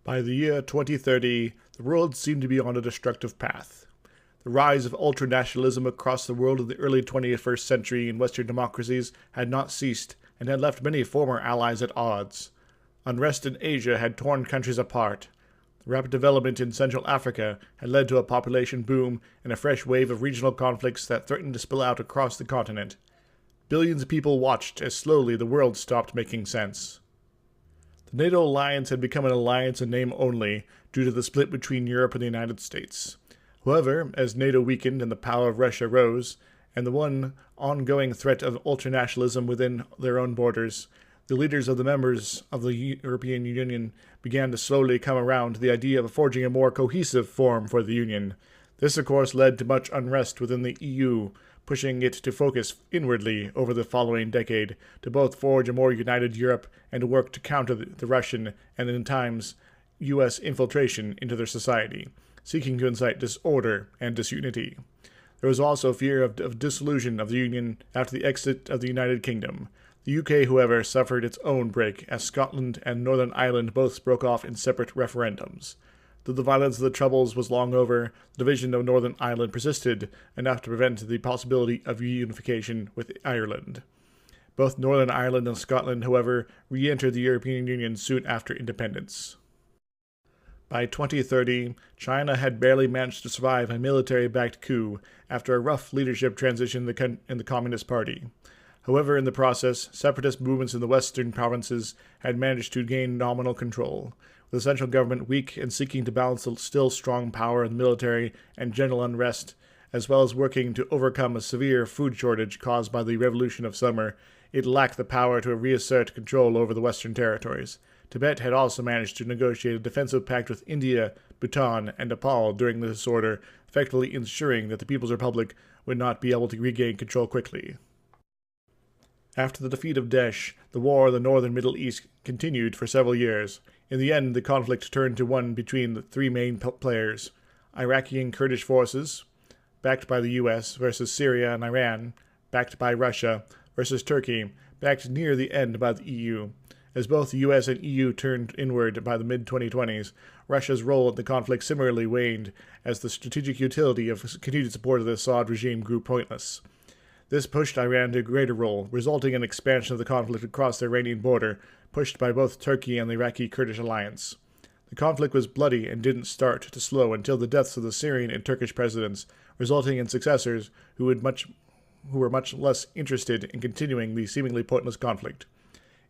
By the year 2030, the world seemed to be on a destructive path. The rise of ultranationalism across the world in the early 21st century in Western democracies had not ceased and had left many former allies at odds. Unrest in Asia had torn countries apart. The rapid development in Central Africa had led to a population boom and a fresh wave of regional conflicts that threatened to spill out across the continent. Billions of people watched as slowly the world stopped making sense. The NATO alliance had become an alliance in name only due to the split between Europe and the United States. However, as NATO weakened and the power of Russia rose, and the one ongoing threat of ultranationalism within their own borders, the leaders of the members of the European Union began to slowly come around to the idea of forging a more cohesive form for the Union. This, of course, led to much unrest within the EU, pushing it to focus inwardly over the following decade to both forge a more united Europe and to work to counter the Russian and, in times, U.S. infiltration into their society, seeking to incite disorder and disunity. There was also fear of dissolution of the Union after the exit of the United Kingdom. The UK, however, suffered its own break, as Scotland and Northern Ireland both broke off in separate referendums. Though the violence of the Troubles was long over, the division of Northern Ireland persisted enough to prevent the possibility of reunification with Ireland. Both Northern Ireland and Scotland, however, re-entered the European Union soon after independence. By 2030, China had barely managed to survive a military-backed coup after a rough leadership transition in the Communist Party. However, in the process, separatist movements in the western provinces had managed to gain nominal control, with the central government weak and seeking to balance the still strong power of the military and general unrest, as well as working to overcome a severe food shortage caused by the Revolution of Summer. It lacked the power to reassert control over the western territories. Tibet had also managed to negotiate a defensive pact with India, Bhutan, and Nepal during the disorder, effectively ensuring that the People's Republic would not be able to regain control quickly. After the defeat of Daesh, the war in the northern Middle East continued for several years. In the end, the conflict turned to one between the three main players: Iraqi and Kurdish forces, backed by the US, versus Syria and Iran, backed by Russia, versus Turkey, backed near the end by the EU. As both the US and EU turned inward by the mid-2020s, Russia's role in the conflict similarly waned as the strategic utility of continued support of the Assad regime grew pointless. This pushed Iran to a greater role, resulting in expansion of the conflict across the Iranian border, pushed by both Turkey and the Iraqi-Kurdish alliance. The conflict was bloody and didn't start to slow until the deaths of the Syrian and Turkish presidents, resulting in successors who were much less interested in continuing the seemingly pointless conflict.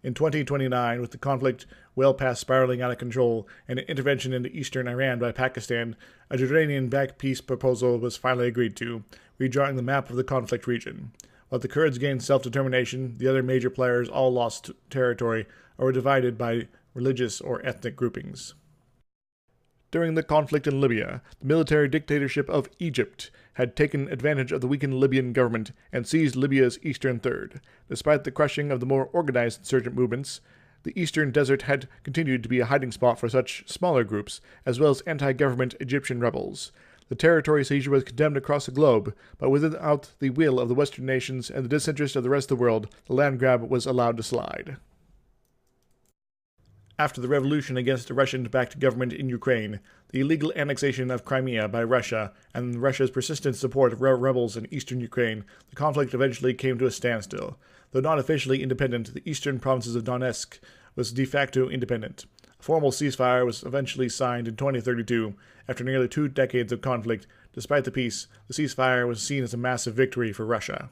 In 2029, with the conflict well past spiraling out of control and an intervention into eastern Iran by Pakistan, a Jordanian-backed peace proposal was finally agreed to, redrawing the map of the conflict region. While the Kurds gained self-determination, the other major players all lost territory or were divided by religious or ethnic groupings. During the conflict in Libya, the military dictatorship of Egypt had taken advantage of the weakened Libyan government and seized Libya's eastern third. Despite the crushing of the more organized insurgent movements, the eastern desert had continued to be a hiding spot for such smaller groups, as well as anti-government Egyptian rebels. The territory seizure was condemned across the globe, but without the will of the Western nations and the disinterest of the rest of the world, the land grab was allowed to slide. After the revolution against the Russian-backed government in Ukraine, the illegal annexation of Crimea by Russia, and Russia's persistent support of rebels in eastern Ukraine, the conflict eventually came to a standstill. Though not officially independent, the eastern provinces of Donetsk was de facto independent. A formal ceasefire was eventually signed in 2032. After nearly 2 decades of conflict, despite the peace, the ceasefire was seen as a massive victory for Russia.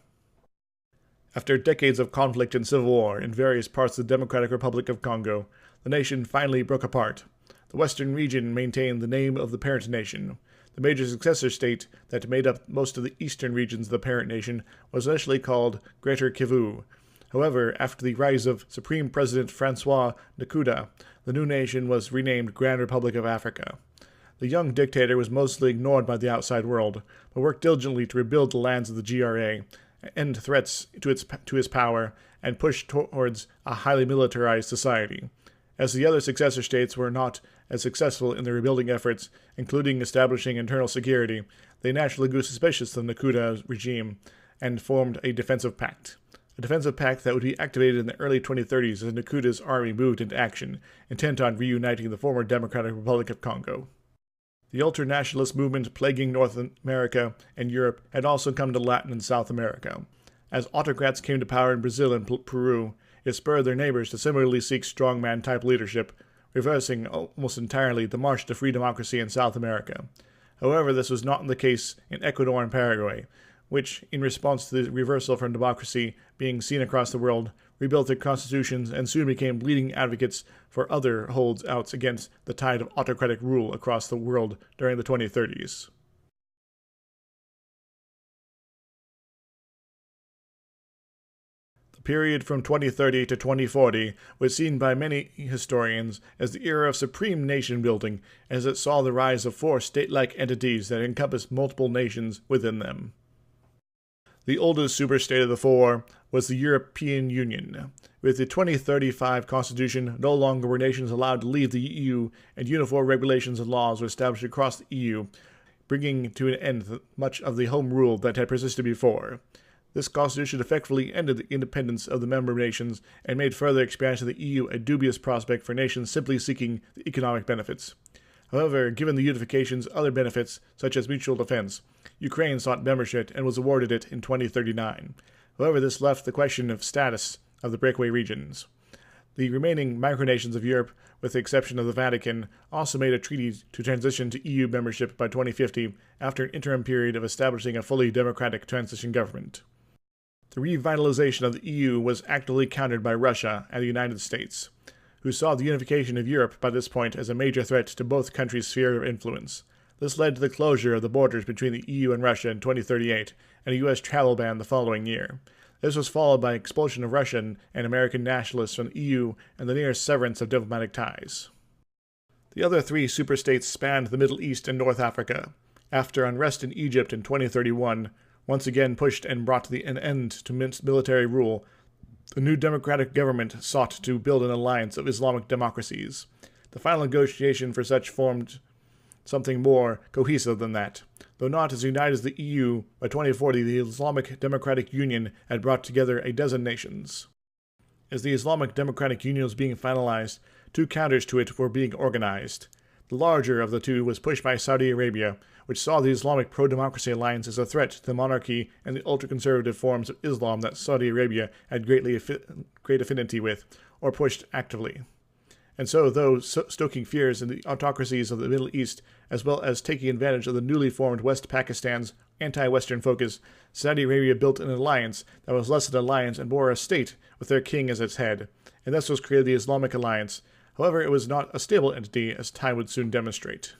After decades of conflict and civil war in various parts of the Democratic Republic of Congo, the nation finally broke apart. The western region maintained the name of the parent nation. The major successor state that made up most of the eastern regions of the parent nation was initially called Greater Kivu. However, after the rise of Supreme President Francois Nkuda, the new nation was renamed Grand Republic of Africa. The young dictator was mostly ignored by the outside world, but worked diligently to rebuild the lands of the GRA, end threats to his power, and push towards a highly militarized society. As the other successor states were not as successful in their rebuilding efforts, including establishing internal security, they naturally grew suspicious of the Nkuda regime and formed a defensive pact. a defensive pact that would be activated in the early 2030s as Nakuta's army moved into action, intent on reuniting the former Democratic Republic of Congo. The ultranationalist movement plaguing North America and Europe had also come to Latin and South America. As autocrats came to power in Brazil and Peru, it spurred their neighbors to similarly seek strongman-type leadership, reversing almost entirely the march to free democracy in South America. However, this was not the case in Ecuador and Paraguay, which, in response to the reversal from democracy being seen across the world, rebuilt their constitutions and soon became leading advocates for other holdouts against the tide of autocratic rule across the world during the 2030s. The period from 2030 to 2040 was seen by many historians as the era of supreme nation building, as it saw the rise of four state-like entities that encompassed multiple nations within them. The oldest superstate of the four was the European Union. With the 2035 Constitution, no longer were nations allowed to leave the EU, and uniform regulations and laws were established across the EU, bringing to an end much of the home rule that had persisted before. This constitution effectively ended the independence of the member nations and made further expansion of the EU a dubious prospect for nations simply seeking the economic benefits. However, given the unification's other benefits, such as mutual defense, Ukraine sought membership and was awarded it in 2039. However, this left the question of status of the breakaway regions. The remaining micronations of Europe, with the exception of the Vatican, also made a treaty to transition to EU membership by 2050 after an interim period of establishing a fully democratic transition government. The revitalization of the EU was actively countered by Russia and the United States, who saw the unification of Europe by this point as a major threat to both countries' sphere of influence. This led to the closure of the borders between the EU and Russia in 2038 and a U.S. travel ban the following year. This was followed by expulsion of Russian and American nationalists from the EU and the near severance of diplomatic ties. The other three superstates spanned the Middle East and North Africa. After unrest in Egypt in 2031, once again pushed and brought an end to military rule, the new democratic government sought to build an alliance of Islamic democracies. The final negotiation for such formed something more cohesive than that. Though not as united as the EU, by 2040 the Islamic Democratic Union had brought together a dozen nations. As the Islamic Democratic Union was being finalized, two counters to it were being organized. The larger of the two was pushed by Saudi Arabia, which saw the Islamic pro-democracy alliance as a threat to the monarchy and the ultra-conservative forms of Islam that Saudi Arabia had great affinity with, or pushed actively. And so, though stoking fears in the autocracies of the Middle East, as well as taking advantage of the newly formed West Pakistan's anti-Western focus, Saudi Arabia built an alliance that was less an alliance and more a state with their king as its head, and thus was created the Islamic Alliance. However, it was not a stable entity, as time would soon demonstrate.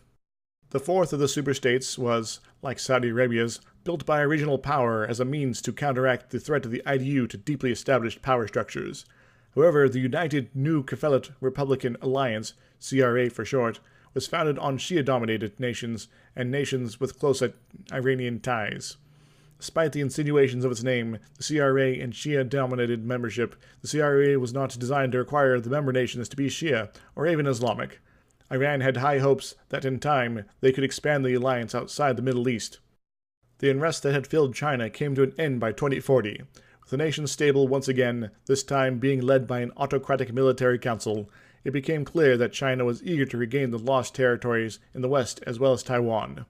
The fourth of the superstates was, like Saudi Arabia's, built by a regional power as a means to counteract the threat of the IDU to deeply established power structures. However, the United New Caliphate Republican Alliance, CRA for short, was founded on Shia-dominated nations and nations with close Iranian ties. Despite the insinuations of its name, the CRA and Shia-dominated membership, the CRA was not designed to require the member nations to be Shia or even Islamic. Iran had high hopes that in time they could expand the alliance outside the Middle East. The unrest that had filled China came to an end by 2040, with the nation stable once again, this time being led by an autocratic military council. It became clear that China was eager to regain the lost territories in the west as well as Taiwan.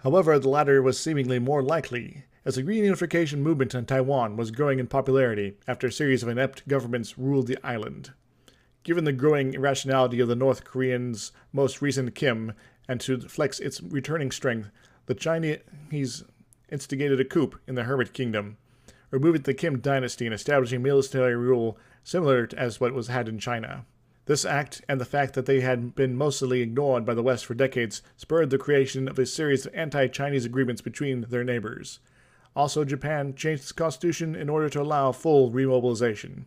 However, the latter was seemingly more likely, as the reunification movement in Taiwan was growing in popularity after a series of inept governments ruled the island. Given the growing irrationality of the North Koreans' most recent Kim, and to flex its returning strength, the Chinese instigated a coup in the Hermit Kingdom, removing the Kim dynasty and establishing military rule similar to as what was had in China. This act, and the fact that they had been mostly ignored by the West for decades, spurred the creation of a series of anti-Chinese agreements between their neighbors. Also, Japan changed its constitution in order to allow full remobilization.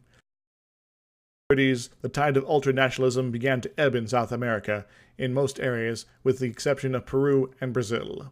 The tide of ultranationalism began to ebb in South America, in most areas, with the exception of Peru and Brazil.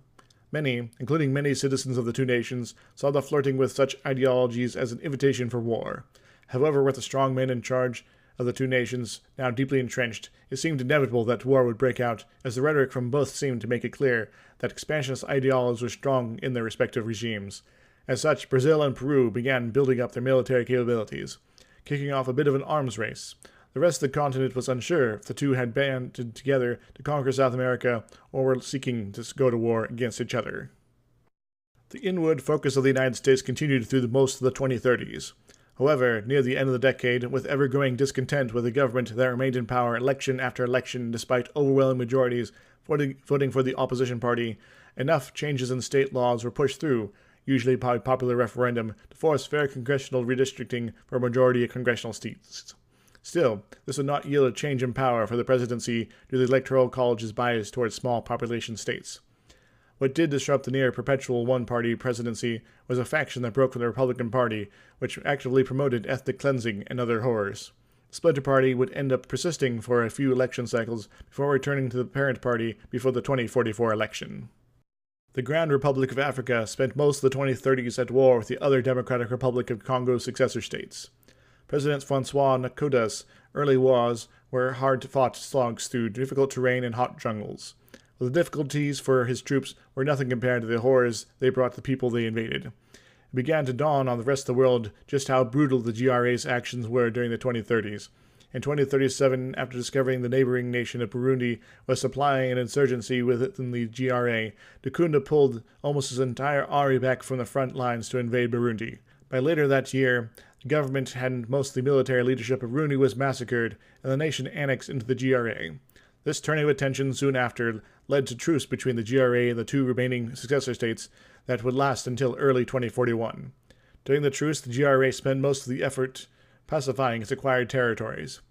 Many, including many citizens of the two nations, saw the flirting with such ideologies as an invitation for war. However, with the strong men in charge of the two nations now deeply entrenched, it seemed inevitable that war would break out, as the rhetoric from both seemed to make it clear that expansionist ideologies were strong in their respective regimes. As such, Brazil and Peru began building up their military capabilities, kicking off a bit of an arms race. The rest of the continent was unsure if the two had banded together to conquer South America or were seeking to go to war against each other. The inward focus of the United States continued through most of the 2030s. However, near the end of the decade, with ever-growing discontent with the government that remained in power election after election despite overwhelming majorities voting for the opposition party, enough changes in state laws were pushed through, usually by popular referendum, to force fair congressional redistricting for a majority of congressional seats. Still, this would not yield a change in power for the presidency due to the Electoral College's bias towards small population states. What did disrupt the near-perpetual one-party presidency was a faction that broke from the Republican Party, which actively promoted ethnic cleansing and other horrors. The splinter party would end up persisting for a few election cycles before returning to the parent party before the 2044 election. The Grand Republic of Africa spent most of the 2030s at war with the other Democratic Republic of Congo successor states. President Francois Nkoda's early wars were hard-fought slogs through difficult terrain and hot jungles. The difficulties for his troops were nothing compared to the horrors they brought the people they invaded. It began to dawn on the rest of the world just how brutal the GRA's actions were during the 2030s. In 2037, after discovering the neighboring nation of Burundi was supplying an insurgency within the GRA, Nkunda pulled almost his entire army back from the front lines to invade Burundi. By later that year, the government and most of the military leadership of Burundi was massacred, and the nation annexed into the GRA. This turning of attention soon after led to truce between the GRA and the two remaining successor states that would last until early 2041. During the truce, the GRA spent most of the effort pacifying its acquired territories.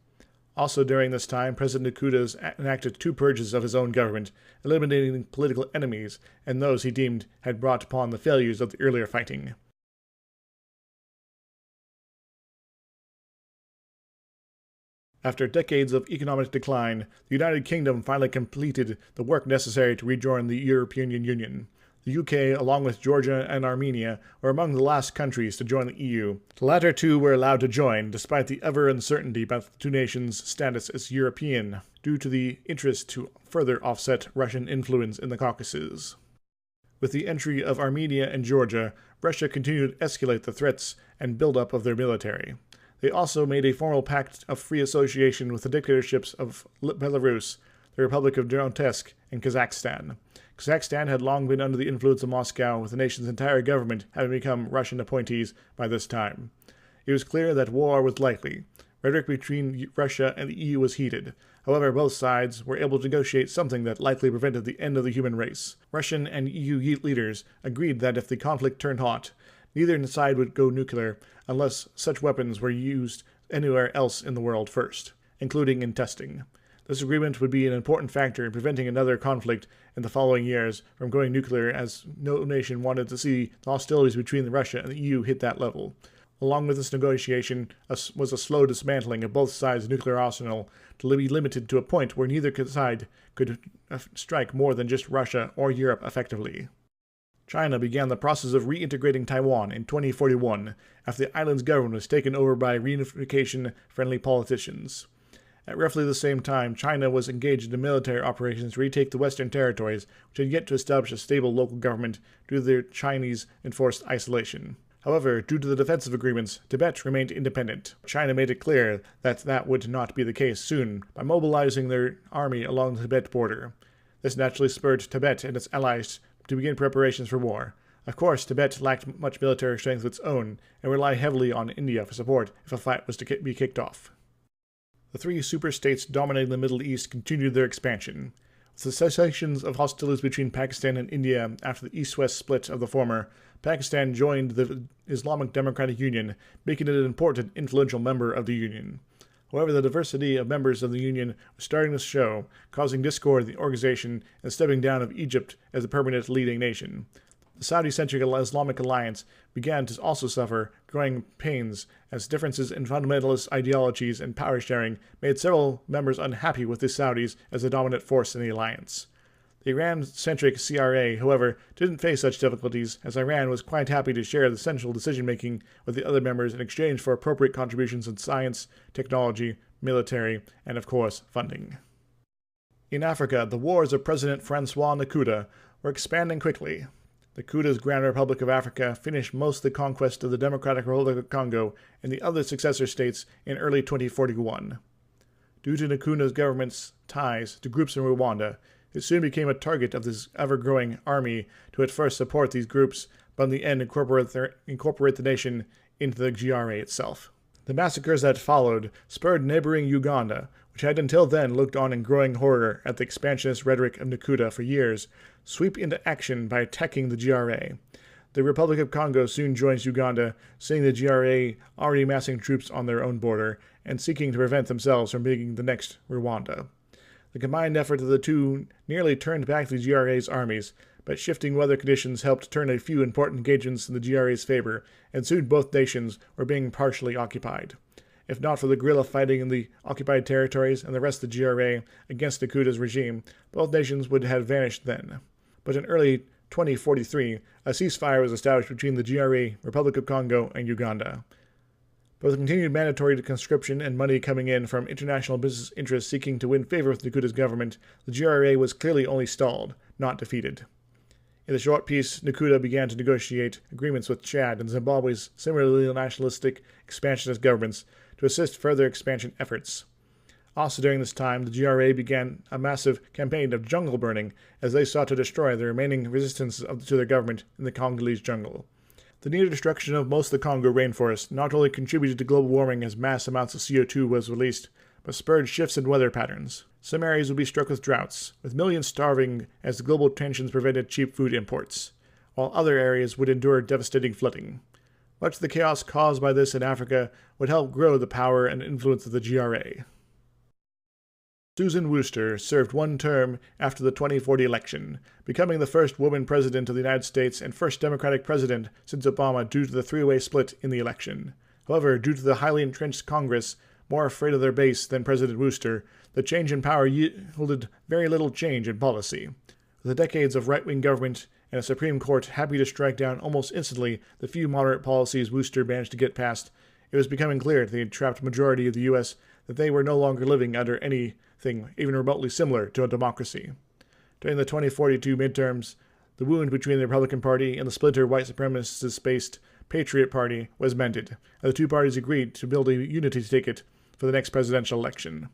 Also during this time, President Nkounda enacted 2 purges of his own government, eliminating political enemies and those he deemed had brought upon the failures of the earlier fighting. After decades of economic decline, the United Kingdom finally completed the work necessary to rejoin the European Union. The UK, along with Georgia and Armenia, were among the last countries to join the EU. The latter two were allowed to join, despite the ever-uncertainty about the two nations' status as European, due to the interest to further offset Russian influence in the Caucasus. With the entry of Armenia and Georgia, Russia continued to escalate the threats and build-up of their military. They also made a formal pact of free association with the dictatorships of Belarus, the Republic of Donetsk, and Kazakhstan. Kazakhstan had long been under the influence of Moscow, with the nation's entire government having become Russian appointees by this time. It was clear that war was likely. Rhetoric between Russia and the EU was heated. However, both sides were able to negotiate something that likely prevented the end of the human race. Russian and EU leaders agreed that if the conflict turned hot, neither side would go nuclear unless such weapons were used anywhere else in the world first, including in testing. This agreement would be an important factor in preventing another conflict in the following years from going nuclear, as no nation wanted to see the hostilities between Russia and the EU hit that level. Along with this negotiation was a slow dismantling of both sides' nuclear arsenal to be limited to a point where neither side could strike more than just Russia or Europe effectively. China began the process of reintegrating Taiwan in 2041 after the island's government was taken over by reunification-friendly politicians. At roughly the same time, China was engaged in military operations to retake the Western territories, which had yet to establish a stable local government due to their Chinese enforced isolation. However, due to the defensive agreements, Tibet remained independent. China made it clear that that would not be the case soon by mobilizing their army along the Tibet border. This naturally spurred Tibet and its allies to begin preparations for war. Of course, Tibet lacked much military strength of its own and relied heavily on India for support if a fight was to be kicked off. The 3 super-states dominating the Middle East continued their expansion. With the cessations of hostilities between Pakistan and India after the East-West split of the former, Pakistan joined the Islamic Democratic Union, making it an important, influential member of the Union. However, the diversity of members of the Union was starting to show, causing discord in the organization and the stepping down of Egypt as the permanent leading nation. The Saudi-centric Islamic alliance began to also suffer growing pains as differences in fundamentalist ideologies and power sharing made several members unhappy with the Saudis as the dominant force in the alliance. The Iran-centric CRA, however, didn't face such difficulties, as Iran was quite happy to share the central decision-making with the other members in exchange for appropriate contributions in science, technology, military, and, of course, funding. In Africa, the wars of President Francois Nkunda were expanding quickly. Nakuta's Grand Republic of Africa finished most of the conquest of the Democratic Republic of Congo and the other successor states in early 2041. Due to Nakuta's government's ties to groups in Rwanda, it soon became a target of this ever-growing army to at first support these groups, but in the end incorporate the nation into the GRA itself. The massacres that followed spurred neighboring Uganda, which had until then looked on in growing horror at the expansionist rhetoric of Nakuta for years, sweep into action by attacking the GRA. The Republic of Congo soon joins Uganda, seeing the GRA already massing troops on their own border and seeking to prevent themselves from being the next Rwanda. The combined effort of the two nearly turned back the GRA's armies, but shifting weather conditions helped turn a few important engagements in the GRA's favor, and soon both nations were being partially occupied. If not for the guerrilla fighting in the occupied territories and the rest of the GRA against Nakuta's regime, both nations would have vanished then. But in early 2043, a ceasefire was established between the GRA, Republic of Congo, and Uganda. But with continued mandatory conscription and money coming in from international business interests seeking to win favor with Nakuta's government, the GRA was clearly only stalled, not defeated. In the short peace, Nakuta began to negotiate agreements with Chad and Zimbabwe's similarly nationalistic expansionist governments to assist further expansion efforts. Also during this time, the GRA began a massive campaign of jungle burning as they sought to destroy the remaining resistance to their government in the Congolese jungle. The near destruction of most of the Congo rainforest not only contributed to global warming as mass amounts of CO2 was released, but spurred shifts in weather patterns. Some areas would be struck with droughts, with millions starving as the global tensions prevented cheap food imports, while other areas would endure devastating flooding. Much of the chaos caused by this in Africa would help grow the power and influence of the GRA. Susan Wooster served one term after the 2040 election, becoming the first woman president of the United States and first Democratic president since Obama due to the three-way split in the election. However, due to the highly entrenched Congress, more afraid of their base than President Wooster, the change in power yielded very little change in policy. With the decades of right-wing government and a Supreme Court happy to strike down almost instantly the few moderate policies Wooster managed to get passed, it was becoming clear to the entrapped majority of the U.S. that they were no longer living under anything even remotely similar to a democracy. During the 2042 midterms, the wound between the Republican Party and the splinter white supremacist-based Patriot Party was mended, and the two parties agreed to build a unity ticket for the next presidential election.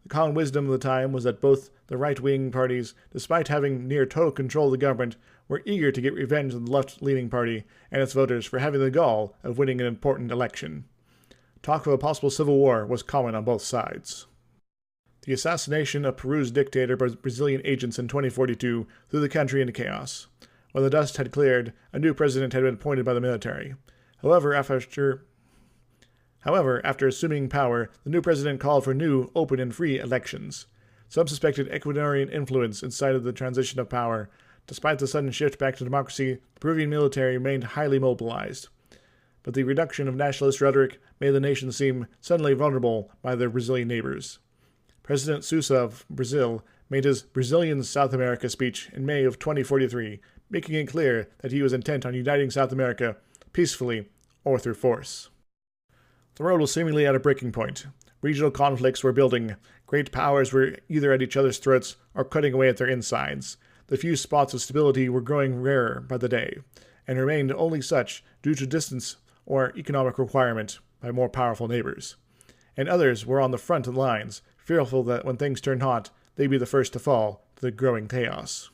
The common wisdom of the time was that both the right-wing parties, despite having near total control of the government, were eager to get revenge on the left-leaning party and its voters for having the gall of winning an important election. Talk of a possible civil war was common on both sides. The assassination of Peru's dictator by Brazilian agents in 2042 threw the country into chaos. When the dust had cleared, a new president had been appointed by the military. However, after assuming power, the new president called for new, open, and free elections. Some suspected Ecuadorian influence inside of the transition of power. Despite the sudden shift back to democracy, the Peruvian military remained highly mobilized. But the reduction of nationalist rhetoric made the nation seem suddenly vulnerable by their Brazilian neighbors. President Sousa of Brazil made his Brazilian South America speech in May of 2043, making it clear that he was intent on uniting South America peacefully or through force. The world was seemingly at a breaking point. Regional conflicts were building. Great powers were either at each other's throats or cutting away at their insides. The few spots of stability were growing rarer by the day, and remained only such due to distance or economic requirement by more powerful neighbors. And others were on the front lines, fearful that when things turned hot, they'd be the first to fall to the growing chaos.